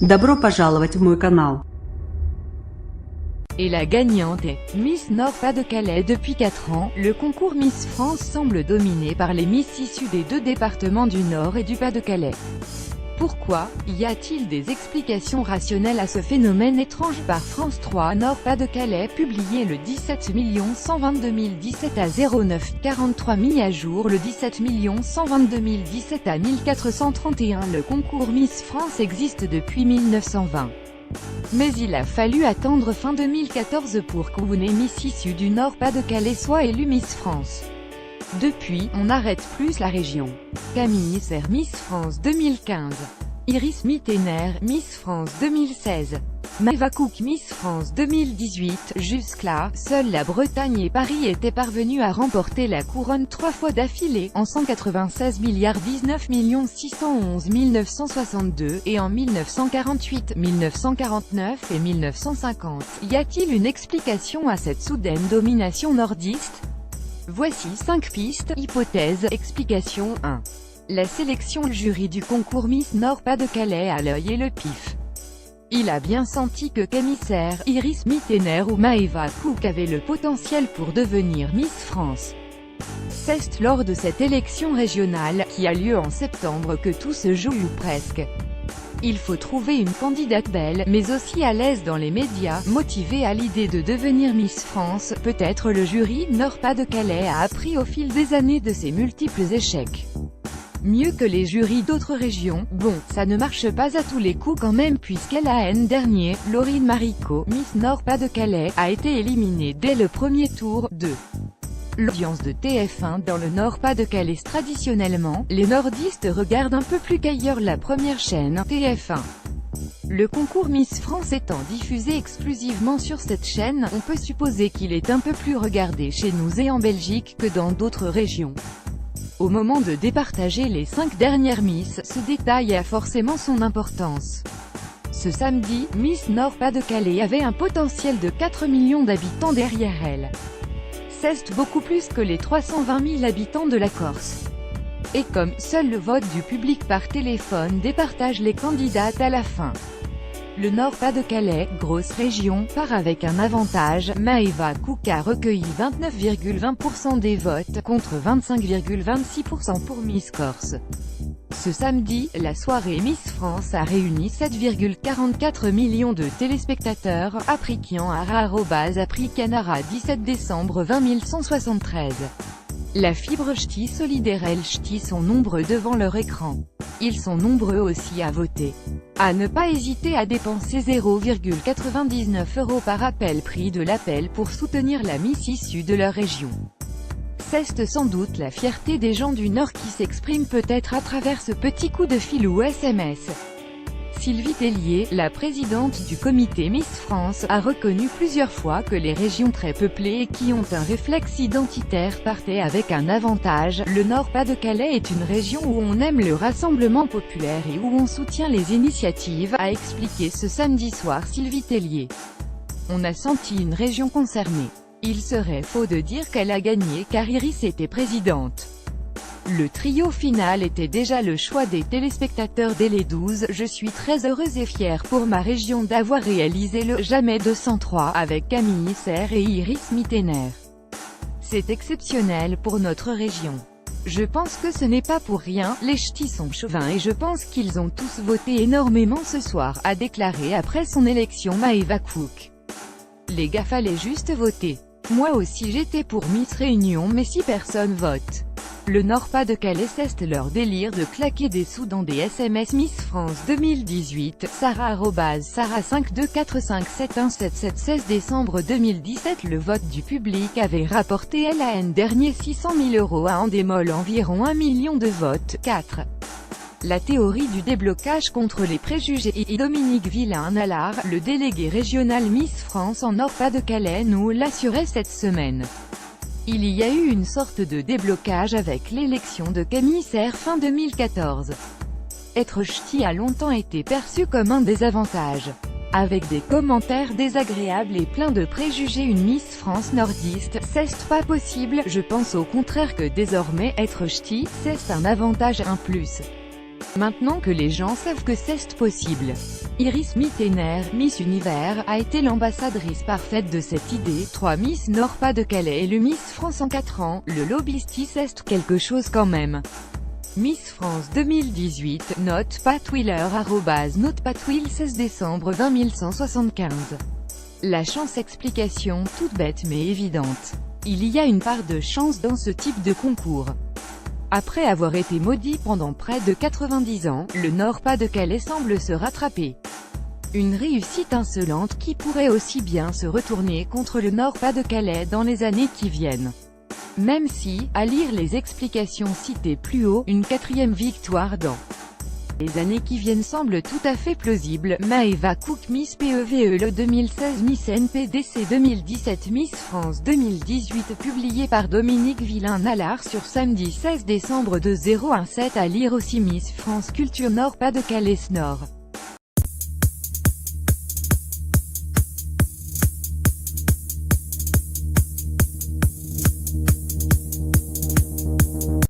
Добро пожаловать в мой канал. Et la gagnante est Miss Nord-Pas-de-Calais. Depuis 4 ans, le concours Miss France semble dominé par les Miss issues des deux départements du Nord et du Pas-de-Calais. Pourquoi? Y a-t-il des explications rationnelles à ce phénomène étrange? Par France 3 Nord-Pas-de-Calais, publié le 17 122 017 à 0943, mis à jour le 17 122 017 à 1431. Le concours Miss France existe depuis 1920. Mais il a fallu attendre fin 2014 pour qu'une Miss issue du Nord-Pas-de-Calais soit élue Miss France. Depuis, on n'arrête plus la région. Camille Serre Miss France 2015. Iris Mittener Miss France 2016. Maëva Cook Miss France 2018. Jusque-là, seules la Bretagne et Paris étaient parvenus à remporter la couronne 3 fois d'affilée, en 196 19 611 962, et en 1948, 1949 et 1950. Y a-t-il une explication à cette soudaine domination nordiste? Voici 5 pistes. Hypothèse. Explication 1. La sélection. Le jury du concours Miss Nord-Pas-de-Calais a l'œil et le pif. Il a bien senti que Camille Serre, Iris Mittener ou Maëva Cook avaient le potentiel pour devenir Miss France. C'est lors de cette élection régionale, qui a lieu en septembre, que tout se joue ou presque. Il faut trouver une candidate belle, mais aussi à l'aise dans les médias, motivée à l'idée de devenir Miss France. Peut-être le jury Nord-Pas-de-Calais a appris au fil des années de ses multiples échecs. Mieux que les jurys d'autres régions. Bon, ça ne marche pas à tous les coups quand même, puisqu'LAN dernier, Laurine Marico, Miss Nord-Pas-de-Calais, a été éliminée dès le premier tour. 2. L'audience de TF1 dans le Nord-Pas-de-Calais. Traditionnellement, les nordistes regardent un peu plus qu'ailleurs la première chaîne, TF1. Le concours Miss France étant diffusé exclusivement sur cette chaîne, on peut supposer qu'il est un peu plus regardé chez nous et en Belgique que dans d'autres régions. Au moment de départager les 5 dernières Miss, ce détail a forcément son importance. Ce samedi, Miss Nord-Pas-de-Calais avait un potentiel de 4 millions d'habitants derrière elle. C'est beaucoup plus que les 320 000 habitants de la Corse. Et comme seul le vote du public par téléphone départage les candidates à la fin. Le Nord-Pas-de-Calais, grosse région, part avec un avantage. Maëva Cook a recueilli 29,20% des votes, contre 25,26% pour Miss Corse. Ce samedi, la soirée Miss France a réuni 7,44 millions de téléspectateurs. Aprikian @Canara 17 décembre 20 173. La fibre ch'ti solidaire et le ch'ti sont nombreux devant leur écran. Ils sont nombreux aussi à voter. À ne pas hésiter à dépenser 0,99 € par appel, prix de l'appel, pour soutenir la Miss issue de leur région. C'est sans doute la fierté des gens du Nord qui s'exprime peut-être à travers ce petit coup de fil ou SMS. Sylvie Tellier, la présidente du comité Miss France, a reconnu plusieurs fois que les régions très peuplées et qui ont un réflexe identitaire partaient avec un avantage. Le Nord-Pas-de-Calais est une région où on aime le rassemblement populaire et où on soutient les initiatives, a expliqué ce samedi soir Sylvie Tellier. On a senti une région concernée. Il serait faux de dire qu'elle a gagné car Iris était présidente. Le trio final était déjà le choix des téléspectateurs dès les 12. Je suis très heureuse et fière pour ma région d'avoir réalisé le « Jamais 203 » avec Camille Serre et Iris Mittener. C'est exceptionnel pour notre région. Je pense que ce n'est pas pour rien, les ch'tis sont chauvins et je pense qu'ils ont tous voté énormément ce soir, a déclaré après son élection Maëva Cook. Les gars, fallait juste voter. Moi aussi j'étais pour Miss Réunion, mais si personne vote. Le Nord-Pas-de-Calais, c'est leur délire de claquer des sous dans des SMS. Miss France 2018, Sarah Sarah 524571777 16 décembre 2017. Le vote du public avait rapporté LAN dernier 600 000 € à Endemol, environ 1 million de votes. 4. La théorie du déblocage contre les préjugés et Dominique Villain-Nallard, le délégué régional Miss France en Nord-Pas-de-Calais, nous l'assurait cette semaine. Il y a eu une sorte de déblocage avec l'élection de Camille Serre fin 2014. Être ch'ti a longtemps été perçu comme un désavantage. Avec des commentaires désagréables et plein de préjugés, une Miss France nordiste, c'est pas possible. Je pense au contraire que désormais, être ch'ti, c'est un avantage, un plus. Maintenant que les gens savent que c'est possible. Iris Mittener, Miss Univers, a été l'ambassadrice parfaite de cette idée. 3 Miss Nord-Pas-de-Calais et le Miss France en 4 ans, le lobbyistis est quelque chose quand même. Miss France 2018, note patwiller note patwill 16 décembre 20175. La chance explication toute bête mais évidente. Il y a une part de chance dans ce type de concours. Après avoir été maudit pendant près de 90 ans, le Nord-Pas-de-Calais semble se rattraper. Une réussite insolente qui pourrait aussi bien se retourner contre le Nord-Pas-de-Calais dans les années qui viennent. Même si, à lire les explications citées plus haut, une 4e victoire dans les années qui viennent semble tout à fait plausible. Maëva Cook Miss PEVE le 2016 Miss NPDC 2017 Miss France 2018 publié par Dominique Villain-Nallard sur samedi 16 décembre 2017 à lire aussi Miss France Culture Nord-Pas-de-Calais Nord.